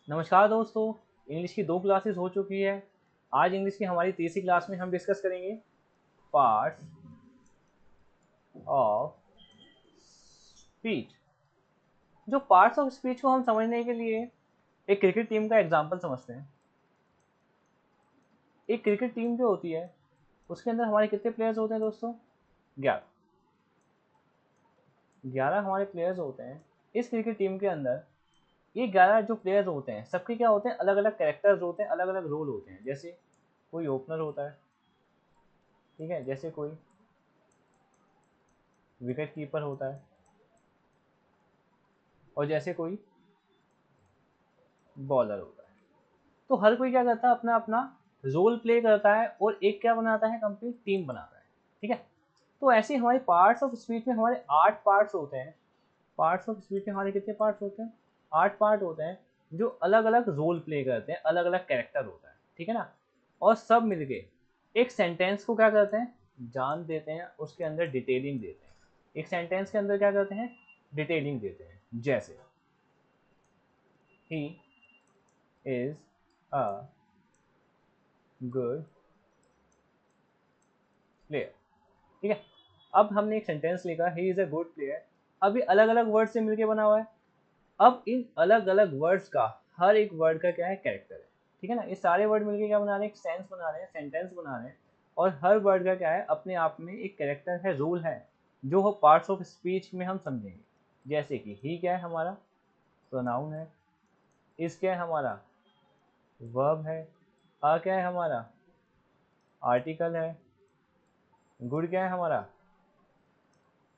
नमस्कार दोस्तों। इंग्लिश की 2 क्लासेस हो चुकी है। आज इंग्लिश की हमारी तीसरी क्लास में हम डिस्कस करेंगे पार्ट्स ऑफ स्पीच। जो पार्ट्स ऑफ स्पीच को हम समझने के लिए एक क्रिकेट टीम का एग्जांपल समझते हैं। एक क्रिकेट टीम जो होती है उसके अंदर हमारे कितने प्लेयर्स होते हैं दोस्तों? 11। 11 हमारे प्लेयर्स होते हैं। इस क्रिकेट टीम के अंदर ये 11 जो प्लेयर्स होते हैं सबके क्या होते हैं, अलग अलग कैरेक्टर्स होते हैं, अलग अलग रोल होते हैं। जैसे कोई ओपनर होता है, ठीक है, जैसे कोई विकेट कीपर होता है, और जैसे कोई बॉलर होता है। तो हर कोई क्या करता है, अपना अपना रोल प्ले करता है और एक क्या बनाता है, कंप्लीट टीम बनाता है। ठीक है। तो ऐसे हमारे पार्ट्स ऑफ स्पीच में हमारे 8 पार्ट्स होते हैं। पार्ट्स ऑफ स्पीच में हमारे कितने पार्ट्स होते हैं? 8 पार्ट होते हैं जो अलग अलग रोल प्ले करते हैं, अलग अलग कैरेक्टर होता है। ठीक है ना। और सब मिलके एक सेंटेंस को क्या करते हैं, जान देते हैं, उसके अंदर डिटेलिंग देते हैं। एक सेंटेंस के अंदर क्या करते हैं, डिटेलिंग देते हैं। जैसे he is a good player. ठीक है। अब हमने एक सेंटेंस लिखा, he is a good player. अब ये अलग अलग वर्ड से मिलके बना हुआ है। अब इन अलग अलग वर्ड्स का हर एक वर्ड का क्या है, कैरेक्टर है। ठीक है ना। ये सारे वर्ड मिलके क्या बना रहे हैं, एक सेंस बना रहे हैं, सेंटेंस बना रहे हैं। और हर वर्ड का क्या है, अपने आप में एक कैरेक्टर है, रोल है, जो हो पार्ट्स ऑफ स्पीच में हम समझेंगे। जैसे कि ही क्या है, हमारा प्रोनाउन है। इज क्या है, हमारा वर्ब है। आ क्या है, हमारा आर्टिकल है। गुड क्या है, हमारा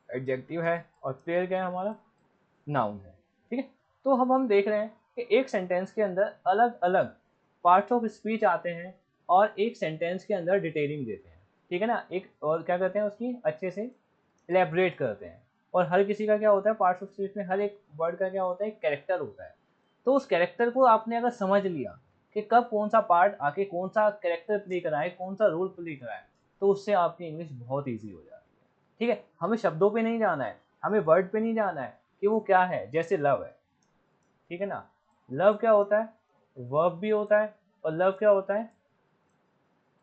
एडजेक्टिव है। और प्लेयर क्या है, हमारा नाउन है। ठीक है। तो अब हम देख रहे हैं कि एक सेंटेंस के अंदर अलग अलग पार्ट्स ऑफ स्पीच आते हैं और एक सेंटेंस के अंदर डिटेलिंग देते हैं। ठीक है ना। एक और क्या करते हैं, उसकी अच्छे से इलेबरेट करते हैं। और हर किसी का क्या होता है, पार्ट्स ऑफ स्पीच में हर एक वर्ड का क्या होता है, एक कैरेक्टर होता है। तो उस कैरेक्टर को आपने अगर समझ लिया कि कब कौन सा पार्ट आके कौन सा कैरेक्टर प्ले कराए, कौन सा रोल प्ले कराए, तो उससे आपकी इंग्लिश बहुत ईजी हो जाती है। ठीक है। हमें शब्दों पे नहीं जाना है, हमें वर्ड पे नहीं जाना है कि वो क्या है। जैसे लव है, ठीक है ना। लव क्या होता है, वर्ब भी होता है, और लव क्या होता है,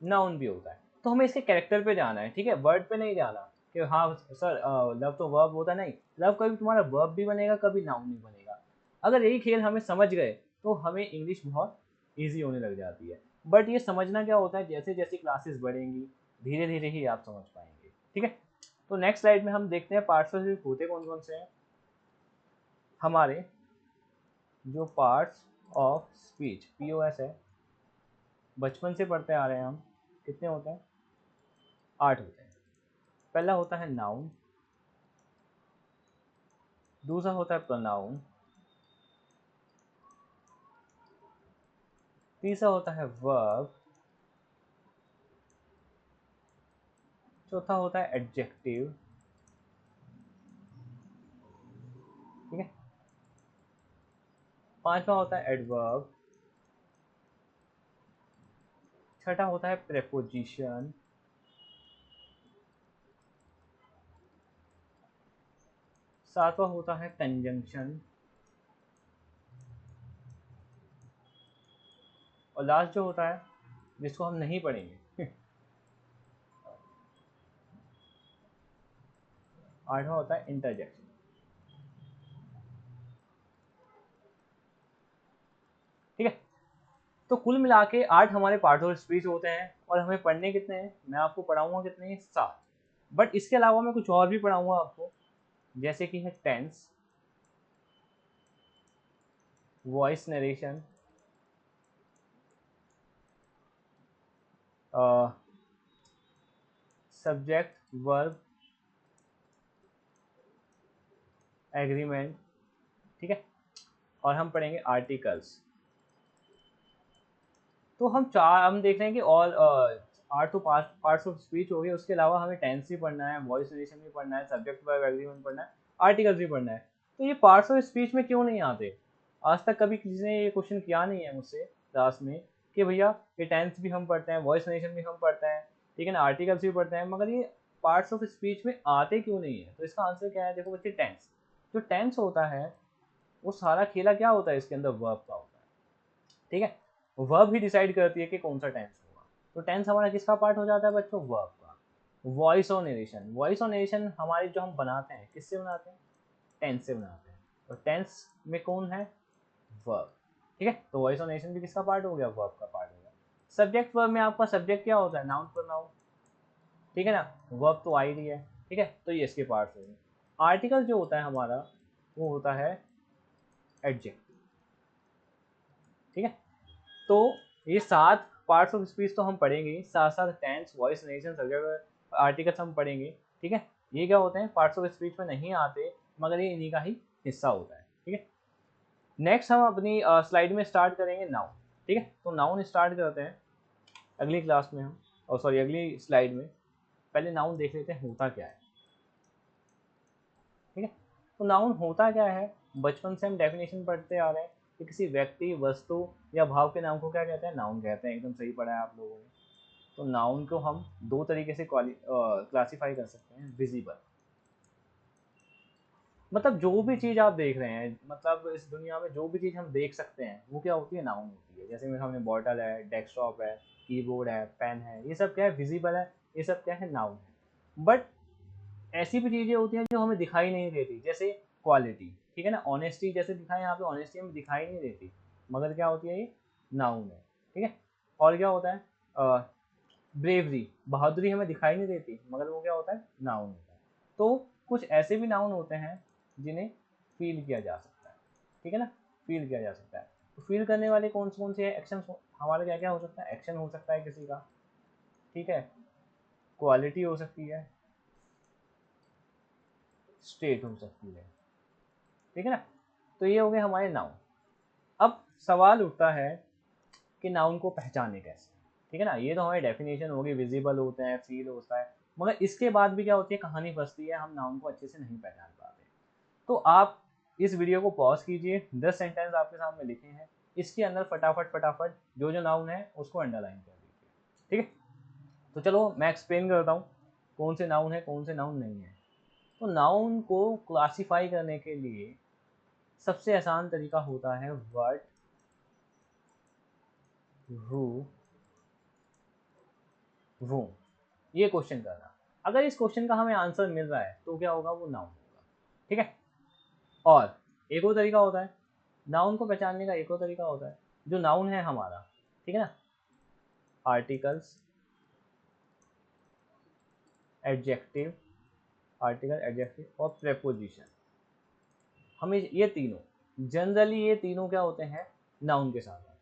नाउन भी होता है। तो हमें इसके कैरेक्टर पे जाना है, ठीक है, वर्ड पे नहीं जाना कि हाँ सर लव तो वर्ब होता है। नहीं, लव कभी तुम्हारा वर्ब भी बनेगा, कभी नाउन भी बनेगा। अगर यही खेल हमें समझ गए तो हमें इंग्लिश बहुत ईजी होने लग जाती है। बट ये समझना क्या होता है, जैसे जैसे क्लासेस बढ़ेंगी धीरे धीरे ही आप समझ पाएंगे। ठीक है। तो नेक्स्ट स्लाइड में हम देखते हैं पार्ट्स होते कौन कौन से हैं। हमारे जो पार्ट्स ऑफ स्पीच पीओएस है, बचपन से पढ़ते आ रहे हैं हम। कितने होते हैं? 8 होते हैं। पहला होता है नाउन, दूसरा होता है प्रोनाउन, तीसरा होता है वर्ब, चौथा होता है एडजेक्टिव। ठीक है। पांचवा होता है एडवर्ब, छठा होता है प्रेपोजिशन, सातवां होता है कंजंक्शन, और लास्ट जो होता है, जिसको हम नहीं पढ़ेंगे आठवां होता है इंटरजेक्शन। ठीक है। तो कुल मिला के 8 हमारे पार्ट ऑफ स्पीच होते हैं, और हमें पढ़ने कितने हैं, मैं आपको पढ़ाऊंगा कितने हैं, 7। बट इसके अलावा मैं कुछ और भी पढ़ाऊंगा आपको, जैसे कि है tense, voice narration, subject verb agreement. ठीक है। और हम पढ़ेंगे आर्टिकल्स। तो हम देख रहे हैं कि ऑल 8 तो पार्ट्स ऑफ स्पीच हो गए। उसके अलावा हमें टेंस भी पढ़ना है, वॉइस नरेशन भी पढ़ना है, सब्जेक्ट वर्ब एग्रीमेंट पढ़ना है, आर्टिकल्स भी पढ़ना है। तो ये पार्ट्स ऑफ स्पीच में क्यों नहीं आते? आज तक कभी किसी ने ये क्वेश्चन किया नहीं है मुझसे क्लास में कि भैया ये टेंस भी हम पढ़ते हैं, वॉइस नरेशन भी हम पढ़ते हैं, ठीक है ना, आर्टिकल्स भी पढ़ते हैं, मगर ये पार्ट्स ऑफ स्पीच में आते क्यों नहीं है? तो इसका आंसर क्या है, देखो बच्चे, टेंस। जो टेंस होता है वो सारा खेला क्या होता है, इसके अंदर वर्ब का होता है। ठीक है, वर्ब ही डिसाइड करती है कि कौन सा टेंस होगा। तो टेंस हमारा किसका पार्ट हो जाता है बच्चों? वर्ब का। वॉइस और नरेशन, वॉइस और नरेशन हमारी जो हम बनाते हैं किससे बनाते हैं? टेंस से बनाते हैं। और टेंस में कौन है? वर्ब। ठीक है, तो वॉइस और नरेशन भी किसका पार्ट हो गया? वर्ब का पार्ट हो गया। सब्जेक्ट वर्ब में आपका सब्जेक्ट क्या होता है? नाउन प्रोनाउन, ठीक है ना, वर्ब तो आ ही रही है। ठीक है, तो ये इसके पार्ट हो गए। आर्टिकल जो होता है हमारा वो होता है एडजेक्टिव। ठीक है, तो ये 7 पार्ट्स ऑफ स्पीच तो हम पढ़ेंगे, साथ साथ tense, voice, narration, subject, articles हम पढ़ेंगे। ठीक है, ये क्या होते हैं? पार्ट्स ऑफ स्पीच में नहीं आते, मगर ये इन्हीं का ही हिस्सा होता है। ठीक है, नेक्स्ट हम अपनी स्लाइड में स्टार्ट करेंगे नाउन। ठीक है, तो नाउन स्टार्ट करते हैं अगली क्लास में हम, और सॉरी अगली स्लाइड में। पहले नाउन देख लेते हैं होता क्या है। ठीक है, तो नाउन होता क्या है? बचपन से हम डेफिनेशन पढ़ते आ रहे हैं कि किसी व्यक्ति, वस्तु या भाव के नाम को क्या कहते हैं? नाउन कहते हैं। एकदम सही पढ़ा है आप लोगों ने। तो नाउन को हम 2 तरीके से क्लासीफाई कर सकते हैं। विजिबल, मतलब जो भी चीज़ आप देख रहे हैं, मतलब इस दुनिया में जो भी चीज़ हम देख सकते हैं वो क्या होती है? नाउन होती है। जैसे मेरे सामने बॉटल है, डेस्कटॉप है, कीबोर्ड है, पेन है, ये सब क्या है? विजिबल है। ये सब क्या है? नाउन है। बट ऐसी भी चीज़ें होती हैं जो हमें दिखाई नहीं देती, जैसे क्वालिटी, ठीक है ना, ऑनेस्टी जैसे दिखाई, यहाँ पे ऑनेस्टी हमें दिखाई नहीं देती, मगर क्या होती है? ये नाउन है। ठीक है, और क्या होता है? ब्रेवरी, बहादुरी हमें दिखाई नहीं देती, मगर वो क्या होता है? नाउन होता है। तो कुछ ऐसे भी नाउन होते हैं जिन्हें फील किया जा सकता है। ठीक है ना, फील किया जा सकता है। तो फील करने वाले कौन से एक्शन हमारा क्या क्या हो सकता है? एक्शन हो सकता है किसी का, ठीक है, क्वालिटी हो सकती है, स्टेट हो सकती है। ठीक है ना, तो ये हो गए हमारे नाउन। अब सवाल उठता है कि नाउन को पहचाने कैसे। ठीक है ना, ये तो हमारी डेफिनेशन होगी, विजिबल होते हैं, फील होता है, मगर इसके बाद भी क्या होती है? कहानी फंसती है, हम नाउन को अच्छे से नहीं पहचान पाते। तो आप इस वीडियो को पॉज कीजिए, 10 सेंटेंस आपके सामने लिखे हैं, इसके अंदर फटाफट फटाफट जो जो नाउन है उसको अंडरलाइन कर दीजिए। ठीक है, तो चलो मैं एक्सप्लेन करता हूँ कौन से नाउन है, कौन से नाउन नहीं है। तो नाउन को क्लासीफाई करने के लिए सबसे आसान तरीका होता है व्हाट, हु, वूम, ये क्वेश्चन करना। अगर इस क्वेश्चन का हमें आंसर मिल रहा है तो क्या होगा? वो नाउन होगा। ठीक है, और एक और तरीका होता है नाउन को पहचानने का, एक और तरीका होता है जो नाउन है हमारा, ठीक है ना, आर्टिकल्स, एडजेक्टिव, आर्टिकल, एडजेक्टिव और प्रेपोजिशन। हमें ये तीनों, जनरली ये तीनों क्या होते हैं? नाउन के साथ आते हैं।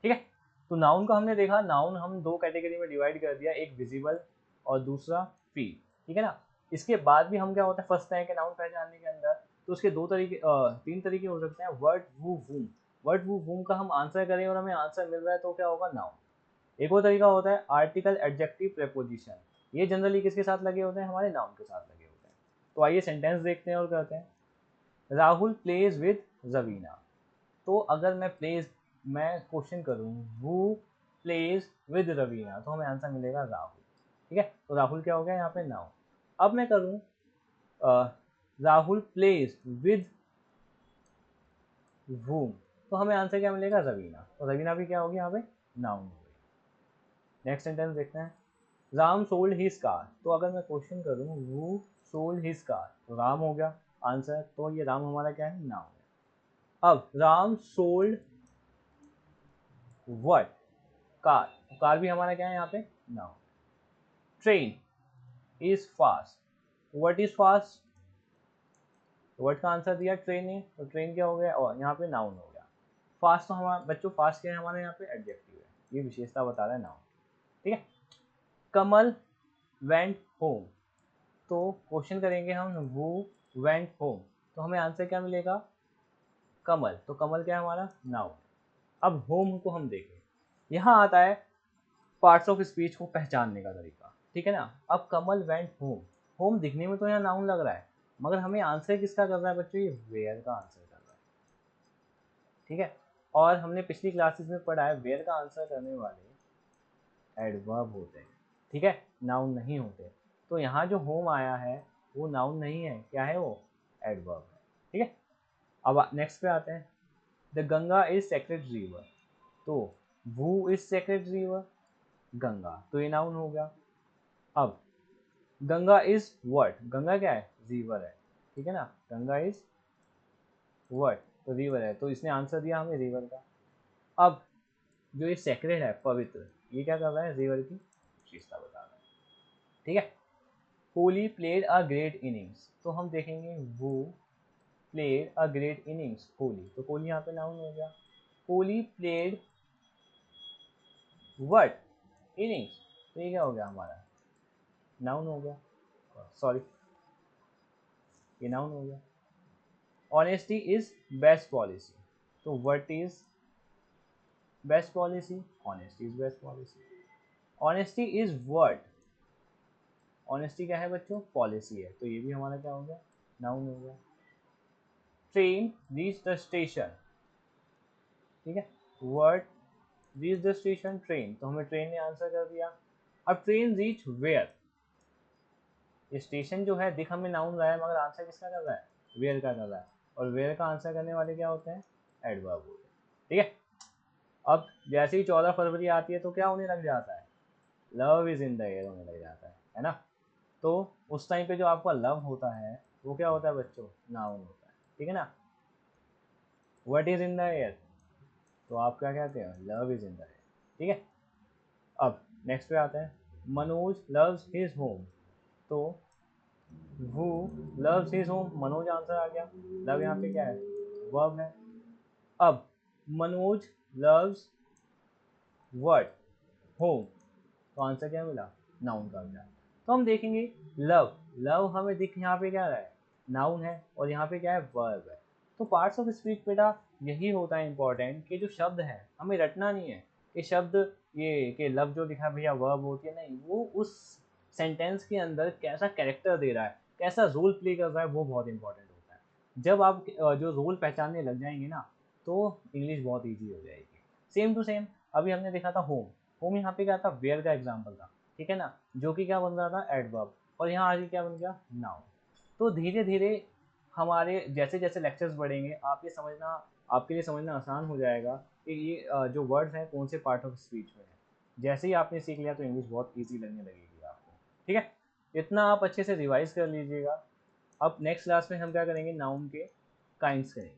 ठीक है, तो नाउन का हमने देखा, नाउन हम 2 कैटेगरी में डिवाइड कर दिया, एक विजिबल और दूसरा फील। ठीक है ना, इसके बाद भी हम क्या होता है? फंसते हैं कि नाउन पहचानने के अंदर, तो उसके 3 तरीके हो सकते हैं। वर्ड, वू, वूम। वर्ड, वू, वूम का हम आंसर करें और हमें आंसर मिल रहा है तो क्या होगा? नाउन। एक और तरीका होता है आर्टिकल, एडजेक्टिव, प्रेपोजिशन। ये जनरली किसके साथ लगे होते हैं? हमारे नाउन के साथ लगे होते हैं। तो आइए सेंटेंस देखते हैं और करते हैं। Rahul plays with Raveena. तो अगर मैं क्वेश्चन करूँ हु प्लेज विद रवीना, तो हमें आंसर मिलेगा राहुल। ठीक है, तो राहुल क्या हो गया यहाँ पे? नाउन। अब मैं करूँ राहुल प्लेज विद वूम, तो हमें आंसर क्या मिलेगा? रवीना। तो रवीना भी क्या होगी यहाँ पे? नाउन हो गई। नेक्स्ट सेंटेंस देखते हैं। Ram sold his car. तो अगर मैं क्वेश्चन करूँ हु सोल्ड हिज कार, तो राम हो गया आंसर, तो ये राम हमारा क्या है? नाउन है। अब राम सोल्ड व्हाट, कार, तो कार भी हमारा क्या है यहाँ पे? Noun. Train is fast, what is fast, word का आंसर दिया ट्रेन ने, तो ट्रेन क्या हो गया? और यहाँ पे नाउन हो गया। फास्ट तो हमारा बच्चों, फास्ट क्या है हमारे यहाँ पे? एडजेक्टिव है, ये विशेषता बता रहा है नाउन। ठीक है, कमल वेंट होम। तो क्वेश्चन करेंगे हम वो वेंट होम, तो हमें आंसर क्या मिलेगा? कमल। तो कमल क्या है हमारा? नाउन। अब होम को हम देखें, यहाँ आता है पार्ट्स ऑफ स्पीच को पहचानने का तरीका। ठीक है ना, अब कमल वेंट होम, होम दिखने में तो यहाँ नाउन लग रहा है, मगर हमें आंसर किसका कर रहा है बच्चों? ये वेयर का आंसर कर रहा है। ठीक है, और हमने पिछली क्लासेस में पढ़ा है वेयर का आंसर करने वाले एडवर्ब होते हैं। ठीक है, नाउन नहीं होते। तो यहाँ जो होम आया है वो नाउन नहीं है, क्या है वो? एडवर्ब है। ठीक है, अब नेक्स्ट पे आते हैं। The Ganga is sacred river. तो वू इज सेक्रेड रिवर, गंगा, तो ये नाउन हो गया। अब गंगा इज व्हाट, गंगा क्या है, रिवर है, ठीक है ना, गंगा इज व्हाट, तो रिवर है, तो इसने आंसर दिया हमें रिवर का। अब जो ये सेक्रेड है, पवित्र, ये क्या कर रहा है, रिवर की विशेषता बता रहा है, ठीक है। Kohli played a great innings, तो हम देखेंगे वो played a great innings, Kohli, तो कोहली यहाँ पे नाउन हो गया। कोहली प्लेड व्हाट इनिंग्स, तो ये क्या हो गया हमारा, नाउन हो गया, सॉरी ये नाउन हो गया। ऑनेस्टी इज बेस्ट पॉलिसी, तो what is best policy, honesty is best policy. Honesty is what, honesty क्या है बच्चों, पॉलिसी है, तो ये भी हमारा क्या हो गया, नाउन हो गया। ट्रेन रीच द स्टेशन, ठीक है, word reach the station, train, तो हमें ट्रेन ने आंसर कर दिया। अब ट्रेन रीच वेयर, ये स्टेशन जो है दिख हमें नाउन रहा है, मगर आंसर किसका कर रहा है, वेयर का कर रहा है, और वेयर का आंसर करने वाले क्या होते हैं, एडवर्ब होते हैं, ठीक है। अब जैसे ही 14 फरवरी आती है तो क्या होने लग जाता है, love is in the air होने लग जाता है ना। तो उस टाइम पे जो आपका लव होता है वो क्या होता है बच्चों, नाउन होता है, ठीक है ना। What is in the air, तो आप क्या कहते हैं, love is in the air, ठीक है। अब नेक्स्ट पे आते हैं, मनोज लव्स हिज होम, तो who loves his home, Manoj answer आ गया, लव यहाँ पे क्या है, वर्ब है। अब मनोज लव्स व्हाट, होम, तो आंसर क्या मिला, नाउन का मिला। तो हम देखेंगे लव, लव हमें दिख यहाँ पे क्या रहा है, नाउन है, और यहाँ पे क्या है, वर्ब है। तो पार्ट्स ऑफ स्पीच बेटा यही होता है इंपॉर्टेंट, कि जो शब्द है हमें रटना नहीं है कि शब्द ये कि लव जो लिखा भैया वर्ब होती है, नहीं, वो उस सेंटेंस के अंदर कैसा कैरेक्टर दे रहा है, कैसा रोल प्ले कर रहा है, वो बहुत इंपॉर्टेंट होता है। जब आप जो रोल पहचानने लग जाएंगे ना, तो इंग्लिश बहुत ईजी हो जाएगी। सेम टू सेम अभी हमने देखा था होम, होम यहाँ पे क्या था, वेयर का एग्जाम्पल था, ठीक है ना, जो कि क्या बन रहा था, एडवर्ब, और यहाँ आगे क्या बन गया, नाउन। तो धीरे धीरे हमारे जैसे जैसे लेक्चर्स बढ़ेंगे, आप ये समझना, आपके लिए समझना आसान हो जाएगा कि ये जो वर्ड्स हैं कौन से पार्ट ऑफ स्पीच में है। जैसे ही आपने सीख लिया तो इंग्लिश बहुत ईजी लगने लगेगी आपको, ठीक है। इतना आप अच्छे से रिवाइज कर लीजिएगा। अब नेक्स्ट क्लास में हम क्या करेंगे, नाउन के काइंड्स करेंगे,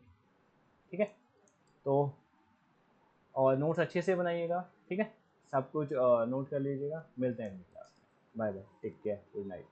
ठीक है। तो और नोट्स अच्छे से बनाइएगा, ठीक है, सब कुछ नोट कर लीजिएगा। मिलते हैं अगली क्लास में, bye bye, take care, good night.